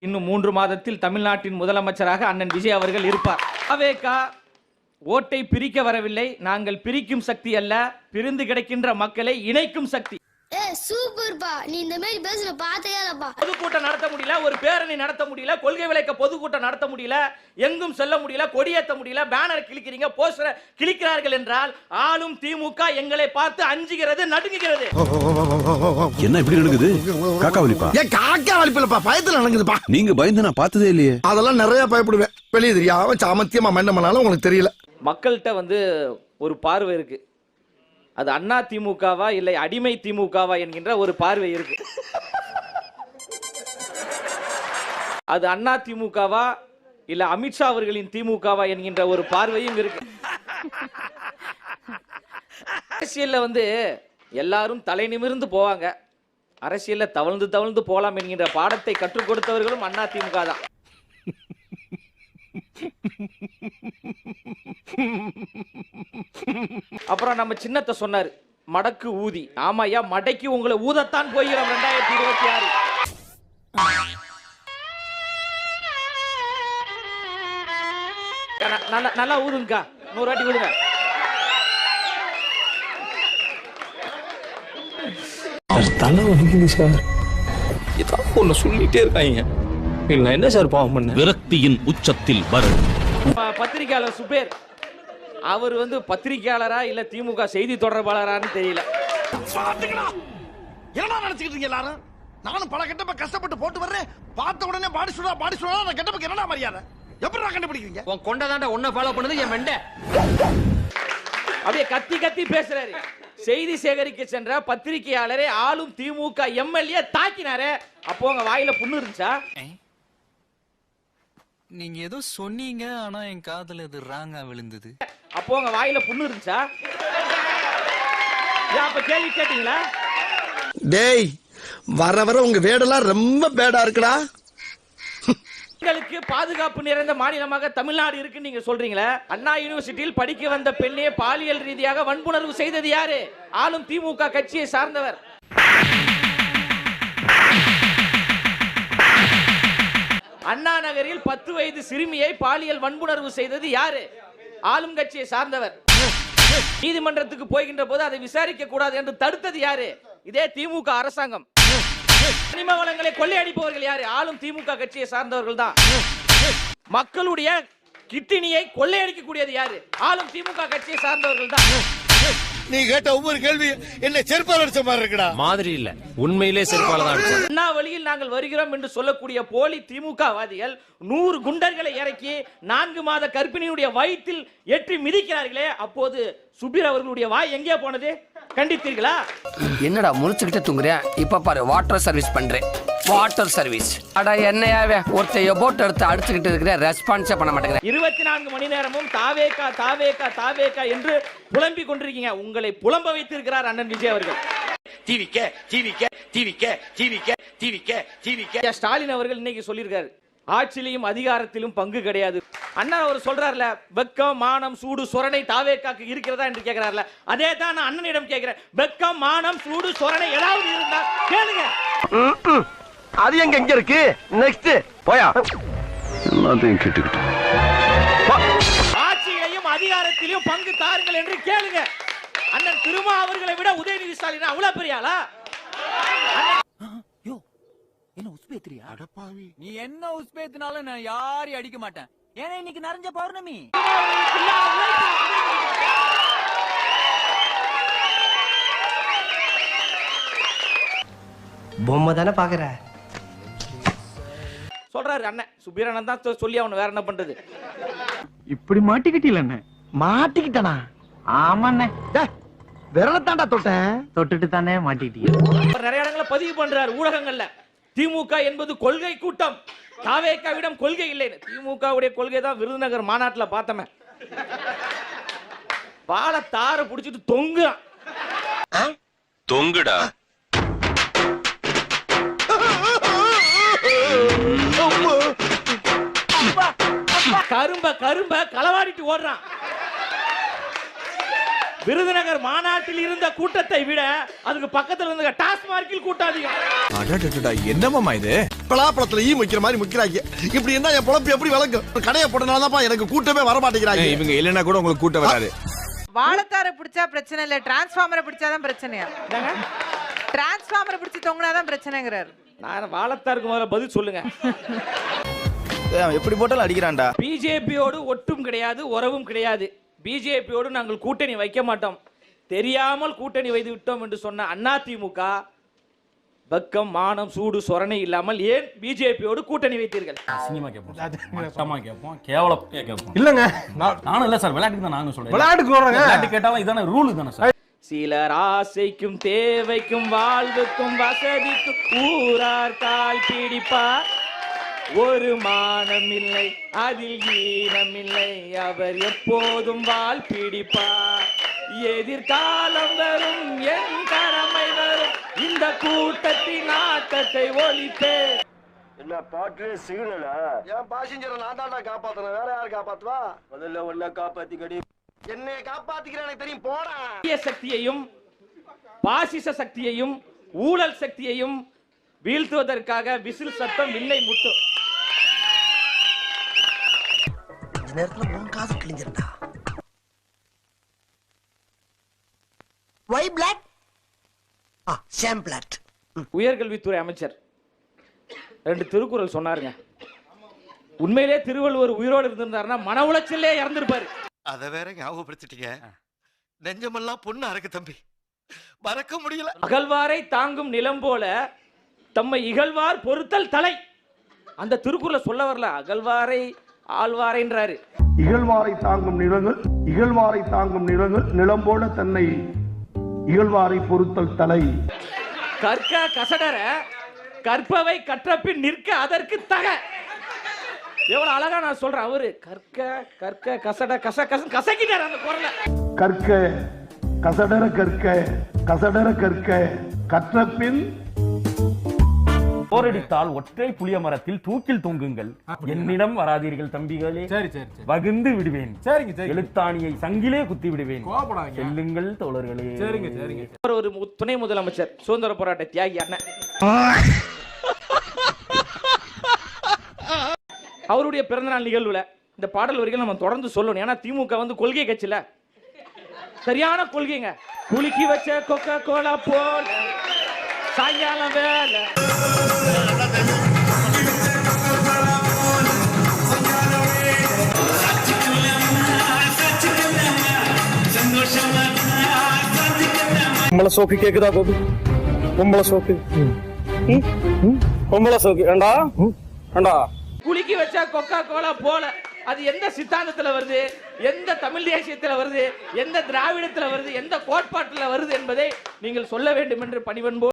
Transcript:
இன்னும் 3 மாதத்தில் தமிழ்நாட்டின் முதலமைச்சராக அண்ணன் விஜய் அவர்கள் இருப்பார். அவேகா ஓட்டை பிரிக்க வரவில்லை, நாங்கள் பிரிக்கும் சக்தி அல்ல, பிரிந்து கிடக்கின்ற மக்களை இணைக்கும் சக்தி. சூப்பர்ப்பா, நீ இந்த மாதிரி பேசுற பார்த்தேப்பா. பொதுக்கூட்டம் நடத்த முடியல, ஒரு பேரணி நடத்த முடியல, கொள்கை விளக்க பொதுக்கூட்டம் நடத்த முடியல, எங்கும் செல்ல முடியல, கொடியேற்ற முடியல, பேனர் கிழிக்கிறீங்க, போஸ்டர் கிழிக்கிறார்கள் என்றால் ஆளும் திமுக எங்களை பார்த்து அஞ்சுகிறது, நடுங்குகிறது. என்ன இப்படி நடக்குது? காக்கா வலிப்பா? ஏன் காக்கா வலிப்பில்லப்பா, பயத்துல நடக்குதுப்பா. நீங்க பயந்து நான் பார்த்ததே இல்லையே. அதெல்லாம் நிறைய பயப்படுவேன். வெளியே தெரியாம சாமத்தியமா மைண்டம் பண்ணாலும் உங்களுக்கு தெரியல. மக்கள்கிட்ட ஒரு பார்வை இருக்கு. அது அண்ணா திமுகவா இல்லை அடிமை திமுகவா என்கின்ற ஒரு பார்வை இருக்கு. அது அண்ணா திமுகவா இல்ல அமித்ஷா அவர்களின் திமுகவா என்கின்ற ஒரு பார்வையும் இருக்கு. அரசியல்ல எல்லாரும் தலை நிமிர்ந்து போவாங்க, அரசியல்ல தவழ்ந்து தவழ்ந்து போலாம் என்கின்ற பாடத்தை கற்றுக் கொடுத்தவர்களும் அண்ணா திமுக தான். அப்புறம் நம்ம சின்னத்தை சொன்னாரு, மடக்கு ஊதி. ஆமாயா, மடக்கி உங்களை ஊதத்தான் போகிறோம் 2026. நல்லா ஊதுங்கக்கா, 100 வாட்டி ஊதுங்க. தலை வலிக்குது சார், ஏதாவது ஒண்ணு சொல்லிட்டே இருக்காங்க. நான் என்ன சார் பாவம் பண்ண? விரக்தியின் உச்சத்தில் வரும் பத்திரிகையாளர் சுபேர், அவர் பத்திரிகையாளரா இல்ல திமுக செய்தி தொடர்பாளரான்னு தெரியல. என்ன நினைச்சுக்கிட்டு எல்லாரும்? நானும் பல கெட்டப்ப கஷ்டப்பட்டு போட்டு வர்றேன், பார்த்த உடனே பாடி சொல்றா நான் கெட்டப்ப என்னடா மரியாதை? எப்படி நான் கண்டுபிடிக்கிறீங்க? உன் கொண்டதாண்ட ஒன்ன ஃபாலோ பண்ணது என் மெண்டை. அப்படியே கத்தி கத்தி பேசுறாரு. செய்தி சேகரிக்க சென்ற பத்திரிகையாளரை ஆளும் திமுக எம்எல்ஏ தாக்கினாரு. அப்போ உங்க வாயில புண்ணு இருந்துச்சா? நீங்க ஏதோ சொன்னீங்க, ஆனா என் காதுல இது ராங்கா விழுந்தது. அப்போ உங்க வாயில புண்ணு இருந்துச்சா? அப்ப கேள்வி கேட்டீங்களா? டேய், வர வர உங்க வேடெல்லாம் ரொம்ப பேடா இருக்குடா. பெண்களுக்கு பாதுகாப்பு நிறைந்த மாநிலமாக தமிழ்நாடு இருக்குன்னு நீங்க சொல்றீங்களே, அண்ணா யூனிவர்சிட்டியில் படிக்க வந்த பெண்ணே பாலியல் ரீதியாக வன்புணர்வு செய்தது யாரு? ஆளும் திமுக கட்சியை சார்ந்தவர். அண்ணா நகரில் 10 வயது சிறுமியை பாலியல் வன்புணர்வு செய்தது யாரு? ஆளும் கட்சியை சார்ந்தவர். நீதிமன்றத்துக்கு போகின்ற போது அதை விசாரிக்க கூடாது என்று தடுத்தது யாரு? இதே திமுக அரசாங்கம். கனிம வளங்களை கொள்ளையடிப்பவர்கள் யாரு? ஆளும் திமுக கட்சியை சார்ந்தவர்கள் தான். மக்களுடைய கிட்னியை கொள்ளையடிக்கக்கூடியது யாரு? ஆளும் திமுக கட்சியை சார்ந்தவர்கள் தான். நீ கேட்ட ஒவ்வொரு கேள்வி என்ன செருப்பால் அடிச்ச மாதிரி இருக்குடா. மாதிரி இல்ல, உண்மையிலே செருப்பால தான் அடிச்சது. அண்ணா வழியில் நாங்கள் வருகிறோம் என்று சொல்லக்கூடிய போலி திமுக வாதிகள் 100 குண்டர்களை இறக்கி 4 மாத கர்ப்பிணியுடைய வயிற்றில் ஏற்றி மிதிக்கிறார்களே, அப்போது சுபீர் அவர்களுடைய வாய் எங்கே போனது? கண்டித்தீர்களா? என்னடா முழிச்சுக்கிட்டு தூங்குறேன்? இப்ப பாரு, வாட்டர் சர்வீஸ் பண்றேன். வாட்டர் சர்வீஸ் அடா என்னையாவே ஒருத்தைய போட் எடுத்து அடிச்சுக்கிட்டு இருக்கிற, ரெஸ்பான்ஸே பண்ண மாட்டேங்கிறேன். 24 மணி நேரமும் தாவேகா தாவேகா தாவேகா என்று புலம்பிக் கொண்டிருக்கீங்க. உங்களை புலம்ப வைத்திருக்கிறார் அண்ணன் விஜய் அவர்கள். ஸ்டாலின் அவர்கள் இன்னைக்கு சொல்லியிருக்காரு, ஆட்சியிலும் அதிகாரத்திலும் பங்கு கிடையாது. அண்ணா அவர் சொல்றாருல, வெக்கம் மானம் சூடு சொரணை தாவேக்காக்கு இருக்கிறதா என்று கேட்கிறாருல, அதே தான் நான் அண்ணனிடம் கேட்கிறேன். வெக்கம் மானம் சூடு சொரணை ஏதாவது இருந்தா கேளுங்க. அது எங்க இருக்கு? நெக்ஸ்ட் போயா. எல்லாத்தையும் கேட்டுக்கிட்டு ஆட்சியிலையும் அதிகாரத்திலும் பங்கு தாருங்கள் என்று கேளுங்க. அண்ணன் திருமா அவர்களை விட உதயநிதி ஸ்டாலின் அவ்வளவு பெரிய ஆளா? நீ என்ன உஸ்பேத்தினாலும் நான் யாரையும் அடிக்க மாட்டேன். ஏன்னா இன்னைக்கு நிறைஞ்ச பௌர்ணமி. பொம்மை தானே பாக்குற சொல்றாரு அண்ணன். சுபீரன் தான் சொல்லி அவன் வேற என்ன பண்றது? இப்படி மாட்டிக்கிட்டீல என்ன? மாட்டிக்கிட்டானா? ஆமாண்ணே, விரலத்தாண்டா தொட்டேன். தொட்டுட்டு தானே மாட்டிக்கிட்டீங்க. நிறைய இடங்களை பதிவு பண்றாரு ஊடகங்கள்ல. திமுக என்பது கொள்கை கூட்டம், தாவேக்காவிடம் கொள்கை இல்லை. திமுகவுடைய கொள்கை தான் விருதுநகர் மாநாட்டில் பார்த்தமே. பால தார புடிச்சிட்டு தொங்குடா. கரும்ப களவாடிட்டு ஓடுறான். விருதுநகர் மாநாட்டில் இருந்த கூட்டத்தை விட அதுக்கு பக்கத்துல இருந்த டாஸ்மார்க்கில் கூட்டம் அதிகம். என்னமாமா இது? பலாப்பழத்துல ஈ முக்கிற மாதிரி முக்கிறாங்க. இப்படி என்ன என் பொழப்பு எப்படி விளங்கும்? கடையை போட்டனாலதான்ப்பா எனக்கு கூட்டமே வர மாட்டேங்கிறாங்க. இவங்க இல்லைன்னா கூட உங்களுக்கு கூட்டம் வராது. வாழைத்தாரை பிடிச்சா பிரச்சனை இல்ல, டிரான்ஸ்ஃபார்மரை பிடிச்சாதான் பிரச்சனையா? டிரான்ஸ்ஃபார்மரை பிடிச்சி தொங்கினாதான் பிரச்சனைங்கிறாரு. நான் வாழத்தாருக்கு முதல்ல பதில் சொல்லுங்க. எப்படி போட்டாலும் அடிக்கிறான்டா. பிஜேபியோடு ஒட்டும் கிடையாது, உறவும் கிடையாது. பிஜேபியோடு நாங்கள் கூட்டணி வைக்க மாட்டோம், தெரியாமல் கூட்டணி வைத்து விட்டோம் என்று சொன்ன அதிமுக பக்கம் மானம் சூடு சொரணை இல்லாமல் ஏன் பிஜேபியோடு கூட்டணி வைத்தீர்கள்? அசிங்கமா கேட்போம், மட்டமா கேட்போம், கேவலமா கேட்போம். இல்லங்க, நானும் இல்ல சார், விளையாட்டுக்கு தான் நானும் சொல்றேன். விளையாட்டுக்கு கேட்டாலும் இதான ரூல் தானே சார். சிலர் ஆசைக்கும் தேவைக்கும் வாழ்வுக்கும் வசதிக்கும் ஊரார் கால் பிடிப்பார். ஒரு மானம் இல்லை, அதில் ஈனம் இல்லை, அவர் எப்போதும் வால் பிடிப்பார். எதிர்காலம் வரும், என் கடமை வரும், இந்த கூட்டத்தின் ஆட்டத்தை ஒழிப்பே. என்ன பாட்டு சிக்னலா? என் பாசஞ்சரை நான் தான்டா காப்பாத்தணும், வேற யாரு காப்பாத்துவா? முதல்ல ஒன்ன காப்பாத்திக்கடி. என்னை காப்பாத்திக்கிற எனக்கு தெரியும், போடா. சக்தியையும் பாசிச சக்தியையும் ஊழல் சக்தியையும் வீழ்த்துவதற்காக விசில் சத்தம் வில்லை முட்டும். இந்த நேரத்துல உன் காது கிழிஞ்சிருந்தா. Why black? Same black. உயர்கல்வித்துறை அமைச்சர் 2 திருக்குறள் சொன்னாருங்க. உண்மையிலே திருவள்ளுவர் உயிரோடு இருந்திருந்தாருன்னா மன உளைச்சலே இறந்திருப்பாரு. அத வேற ஞாபகப்படுத்திட்டீங்க. நெஞ்சமெல்லாம் பொண்ணு அறக்கு தம்பி, மறக்க முடியல. அகழ்வாரை தாங்கும் நிலம் போல தம்மை இகழ்வார் பொறுத்தல் தலை. அந்த திருக்குறளை சொல்ல வரல, அகழ்வாரை ஆழ்வாரைன்றாரு. இகழ்வாரை தாங்கும் நிலங்கள், இகழ்வாரை தாங்கும் நிலங்கள் நிலம் போல தன்னை இகழ்வாரை பொறுத்தல் தலை. கற்க கசடர கற்பவை கற்றபின் நிற்க அதற்கு தக. எவ்வளவு அழகா நான் சொல்றேன். அவரு கற்க கற்க கசட கச கச கசக்கிட்டார் அந்த குரலை. கற்க கசடர கற்க கசடர கற்க கற்றபின் போரடித்தால் ஒற்றை புளிய மரத்தில் தூக்கில் தொங்குங்கள், என்னிடம் வராதீர்கள் தம்பிகளே, வகுந்து விடுவேன், எழுத்தாணியை சங்கிலே குத்தி விடுவேன், செல்லுங்கள் தோழர்களே. ஒரு துணை முதலமைச்சர், சுதந்திர போராட்ட தியாகி அண்ணன், அவருடைய பிறந்தநாள் நிகழ்வுல இந்த பாடல் வரிகள் நம்ம தொடர்ந்து சொல்லணும். ஏன்னா திமுக வந்து கொள்கை கட்சியில சரியான கொள்கைங்க. குலுக்கி வச்ச கொக்கா கோலா போல சாயங்காலம் வேலை. பொம்பளை சோக்கு கேக்குதா கோபி? பொம்பளை சோக்கு, பொம்பளை சோக்கு ஏண்டா ஏண்டா? குலுக்கி வச்சா கொக்கா கோலா போல அது எந்த சித்தாந்தத்துல வருது, எந்த தமிழ் தேசியத்துல வருது, எந்த திராவிடத்துல வருது, எந்த கோட்பாட்டுல வருது என்பதை நீங்கள் சொல்ல வேண்டும் என்று பணிவன்போடு